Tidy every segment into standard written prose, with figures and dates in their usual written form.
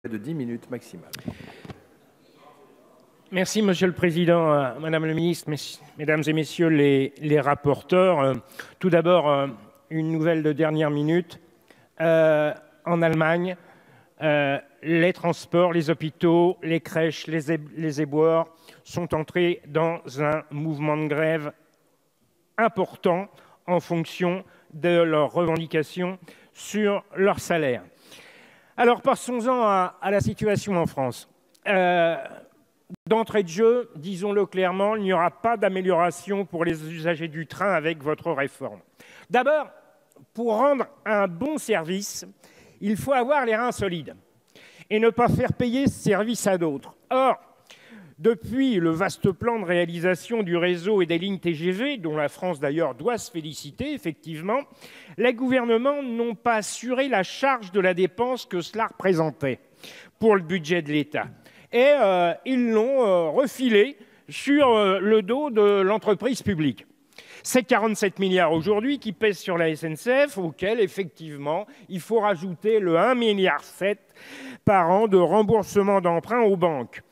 de 10 minutes maximum. Merci, Monsieur le Président, Madame la Ministre, Mesdames et Messieurs les rapporteurs. Tout d'abord, une nouvelle de dernière minute. En Allemagne, les transports, les hôpitaux, les crèches, les éboueurs sont entrés dans un mouvement de grève important en fonction de leurs revendications sur leur salaire. Alors, passons-en à la situation en France. D'entrée de jeu, disons-le clairement, il n'y aura pas d'amélioration pour les usagers du train avec votre réforme. D'abord, pour rendre un bon service, il faut avoir les reins solides et ne pas faire payer ce service à d'autres. Or, depuis le vaste plan de réalisation du réseau et des lignes TGV, dont la France d'ailleurs doit se féliciter, effectivement, les gouvernements n'ont pas assuré la charge de la dépense que cela représentait pour le budget de l'État. Et ils l'ont refilé sur le dos de l'entreprise publique. C'est 47 milliards aujourd'hui qui pèsent sur la SNCF, auquel, effectivement, il faut rajouter le 1,7 milliard par an de remboursement d'emprunts aux banques,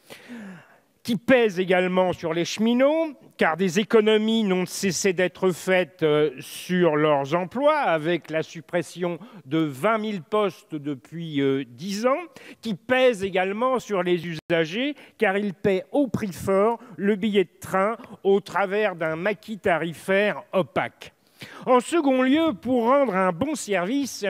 qui pèse également sur les cheminots, car des économies n'ont cessé d'être faites sur leurs emplois, avec la suppression de 20 000 postes depuis 10 ans, qui pèse également sur les usagers, car ils paient au prix fort le billet de train au travers d'un maquis tarifaire opaque. En second lieu, pour rendre un bon service,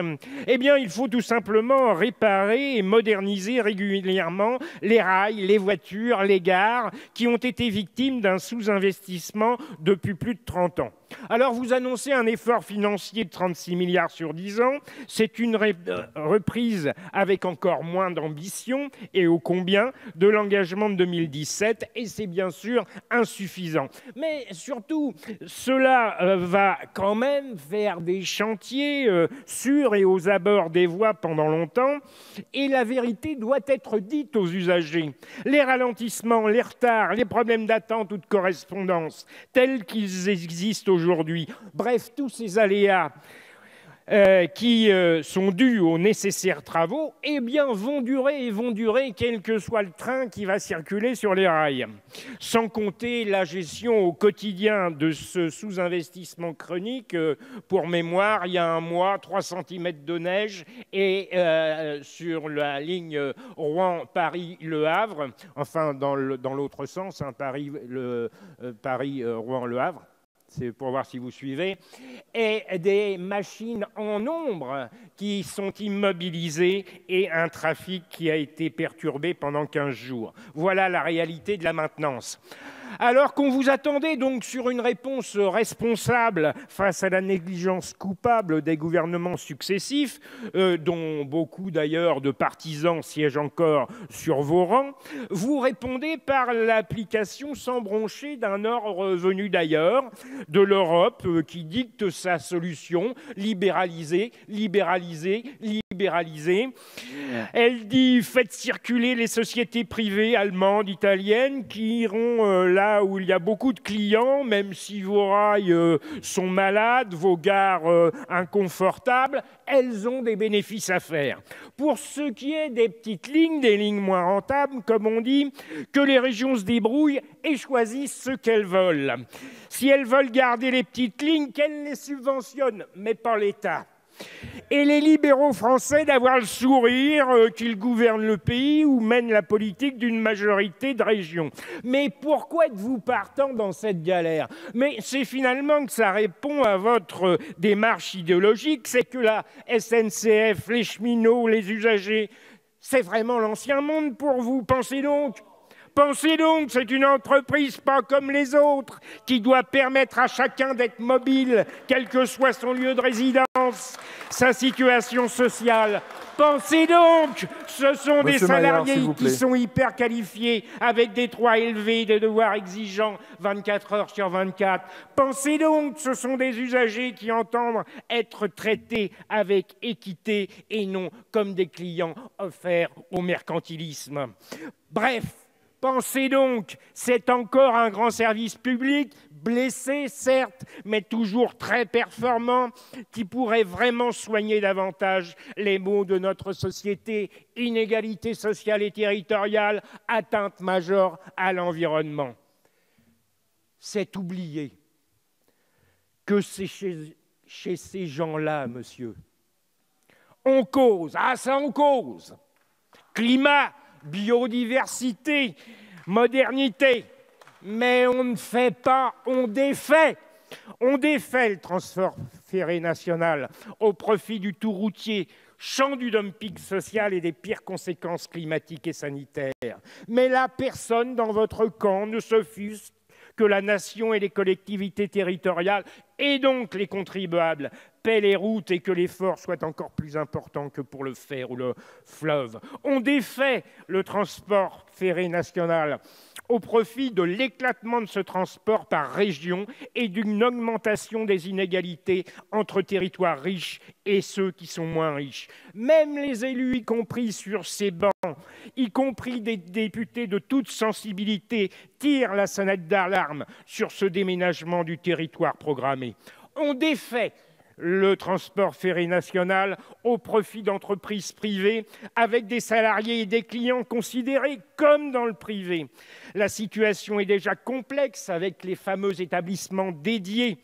il faut tout simplement réparer et moderniser régulièrement les rails, les voitures, les gares qui ont été victimes d'un sous-investissement depuis plus de 30 ans. Alors vous annoncez un effort financier de 36 milliards sur 10 ans. C'est une reprise avec encore moins d'ambition et ô combien de l'engagement de 2017, et c'est bien sûr insuffisant. Mais surtout, cela va quand même faire des chantiers sur et aux abords des voies pendant longtemps, et la vérité doit être dite aux usagers. Les ralentissements, les retards, les problèmes d'attente ou de correspondance, tels qu'ils existent aujourd'hui, bref, tous ces aléas qui sont dus aux nécessaires travaux, vont durer, quel que soit le train qui va circuler sur les rails. Sans compter la gestion au quotidien de ce sous-investissement chronique. Pour mémoire, il y a un mois, 3 cm de neige et sur la ligne Rouen-Paris-Le Havre, enfin dans l'autre sens, hein, Paris-Rouen-Le Havre, c'est pour voir si vous suivez, et des machines en nombre qui sont immobilisées et un trafic qui a été perturbé pendant 15 jours. Voilà la réalité de la maintenance. Alors qu'on vous attendait donc sur une réponse responsable face à la négligence coupable des gouvernements successifs, dont beaucoup d'ailleurs de partisans siègent encore sur vos rangs, vous répondez par l'application sans broncher d'un ordre venu d'ailleurs, de l'Europe, qui dicte sa solution: libéraliser, libéraliser, libéraliser. Elle dit: faites circuler les sociétés privées allemandes, italiennes, qui iront là où il y a beaucoup de clients, même si vos rails sont malades, vos gares inconfortables, elles ont des bénéfices à faire. Pour ce qui est des petites lignes, des lignes moins rentables, comme on dit, que les régions se débrouillent et choisissent ce qu'elles veulent. Si elles veulent garder les petites lignes, qu'elles les subventionnent, mais pas l'État. Et les libéraux français d'avoir le sourire qu'ils gouvernent le pays ou mènent la politique d'une majorité de régions. Mais pourquoi êtes-vous partant dans cette galère? Mais c'est finalement que ça répond à votre démarche idéologique, c'est que la SNCF, les cheminots, les usagers, c'est vraiment l'ancien monde pour vous. Pensez donc, c'est une entreprise pas comme les autres, qui doit permettre à chacun d'être mobile, quel que soit son lieu de résidence, sa situation sociale. Pensez donc, ce sont des salariés qui sont hyper qualifiés, avec des droits élevés, des devoirs exigeants, 24 heures sur 24. Pensez donc, ce sont des usagers qui entendent être traités avec équité et non comme des clients offerts au mercantilisme. Bref, pensez donc, c'est encore un grand service public blessé, certes, mais toujours très performant, qui pourrait vraiment soigner davantage les maux de notre société, inégalité sociale et territoriale, atteinte majeure à l'environnement. C'est oublier que c'est chez ces gens-là, monsieur. On cause, ça on cause. Climat, biodiversité, modernité. Mais on ne fait pas, on défait. On défait le transport ferré national au profit du tout routier, champ du dumping social et des pires conséquences climatiques et sanitaires. Mais là, personne dans votre camp ne se fuse que la nation et les collectivités territoriales, et donc les contribuables, paient les routes et que l'effort soit encore plus important que pour le fer ou le fleuve. On défait le transport ferré national au profit de l'éclatement de ce transport par région et d'une augmentation des inégalités entre territoires riches et ceux qui sont moins riches. Même les élus, y compris sur ces bancs, y compris des députés de toute sensibilité, tirent la sonnette d'alarme sur ce déménagement du territoire programmé. On défait le transport ferré national au profit d'entreprises privées avec des salariés et des clients considérés comme dans le privé. La situation est déjà complexe avec les fameux établissements dédiés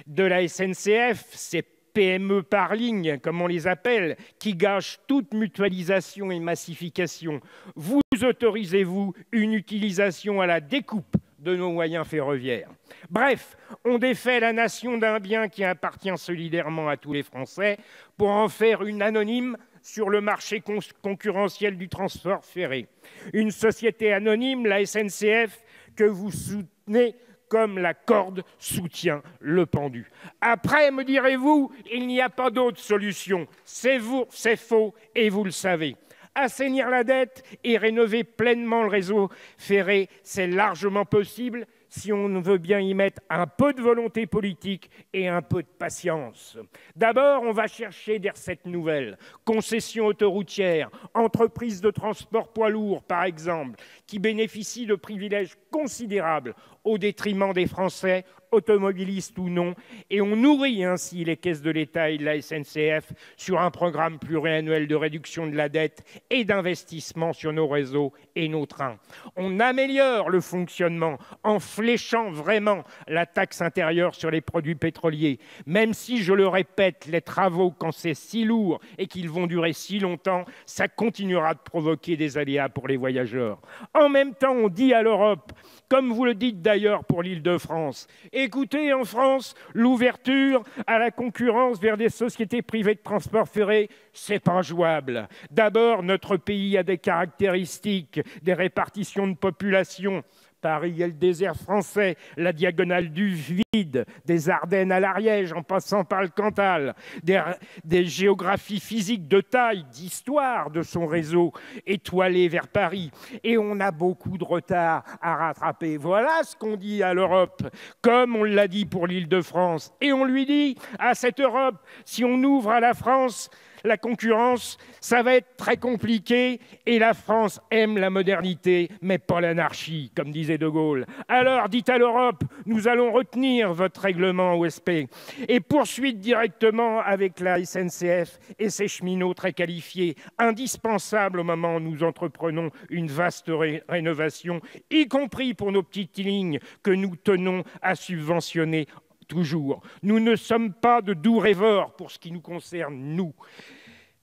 de la SNCF, ces PME par ligne, comme on les appelle, qui gâchent toute mutualisation et massification. Vous autorisez-vous une utilisation à la découpe de nos moyens ferroviaires? Bref, on défait la nation d'un bien qui appartient solidairement à tous les Français pour en faire une anonyme sur le marché concurrentiel du transport ferré. Une société anonyme, la SNCF, que vous soutenez comme la corde soutient le pendu. Après, me direz-vous, il n'y a pas d'autre solution. C'est faux et vous le savez. Assainir la dette et rénover pleinement le réseau ferré, c'est largement possible si on veut bien y mettre un peu de volonté politique et un peu de patience. D'abord, on va chercher des recettes nouvelles. Concessions autoroutières, entreprises de transport poids lourds, par exemple, qui bénéficient de privilèges considérables au détriment des Français, automobilistes ou non, et on nourrit ainsi les caisses de l'État et de la SNCF sur un programme pluriannuel de réduction de la dette et d'investissement sur nos réseaux et nos trains. On améliore le fonctionnement en fléchant vraiment la taxe intérieure sur les produits pétroliers, même si, je le répète, les travaux, quand c'est si lourd et qu'ils vont durer si longtemps, ça continuera de provoquer des aléas pour les voyageurs. En même temps, on dit à l'Europe, comme vous le dites d'ailleurs pour l'Île-de-France, écoutez, en France, l'ouverture à la concurrence vers des sociétés privées de transport ferré, c'est pas jouable. D'abord, notre pays a des caractéristiques, des répartitions de population. Paris est le désert français, la diagonale du vide, des Ardennes à l'Ariège, en passant par le Cantal, des géographies physiques de taille, d'histoire de son réseau étoilé vers Paris. Et on a beaucoup de retard à rattraper. Voilà ce qu'on dit à l'Europe, comme on l'a dit pour l'Île-de-France. Et on lui dit à cette Europe, si on ouvre à la France la concurrence, ça va être très compliqué et la France aime la modernité, mais pas l'anarchie, comme disait De Gaulle. Alors, dites à l'Europe, nous allons retenir votre règlement OSP et poursuite directement avec la SNCF et ses cheminots très qualifiés, indispensables au moment où nous entreprenons une vaste rénovation, y compris pour nos petites lignes que nous tenons à subventionner toujours. Nous ne sommes pas de doux rêveurs pour ce qui nous concerne, nous.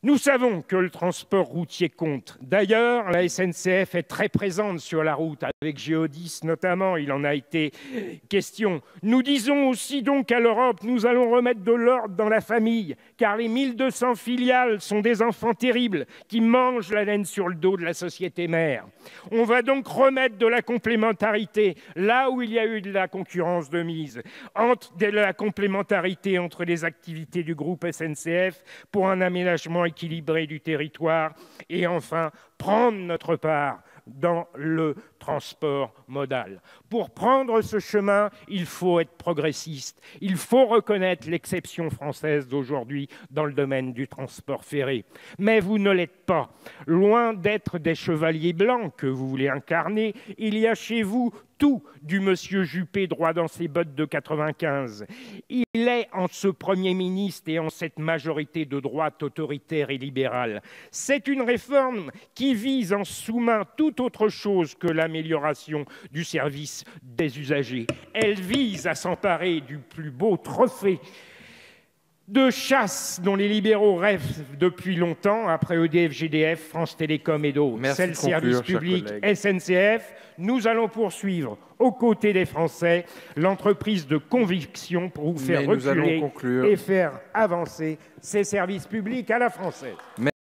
Nous savons que le transport routier compte. D'ailleurs, la SNCF est très présente sur la route, avec Géodis notamment, il en a été question. Nous disons aussi donc à l'Europe, nous allons remettre de l'ordre dans la famille, car les 1200 filiales sont des enfants terribles qui mangent la laine sur le dos de la société mère. On va donc remettre de la complémentarité, là où il y a eu de la concurrence de mise, de la complémentarité entre les activités du groupe SNCF pour un aménagement équilibré du territoire et enfin prendre notre part dans le transport modal. Pour prendre ce chemin, il faut être progressiste. Il faut reconnaître l'exception française d'aujourd'hui dans le domaine du transport ferré. Mais vous ne l'êtes pas. Loin d'être des chevaliers blancs que vous voulez incarner, il y a chez vous tout du monsieur Juppé droit dans ses bottes de 95. Il est en ce Premier ministre et en cette majorité de droite autoritaire et libérale. C'est une réforme qui vise en sous-main tout autre chose que l'amélioration du service des usagers. Elle vise à s'emparer du plus beau trophée de chasse dont les libéraux rêvent depuis longtemps, après EDF, GDF, France Télécom et d'autres. C'est le service public SNCF. Nous allons poursuivre aux côtés des Français l'entreprise de conviction pour vous faire reculer et faire avancer ces services publics à la française.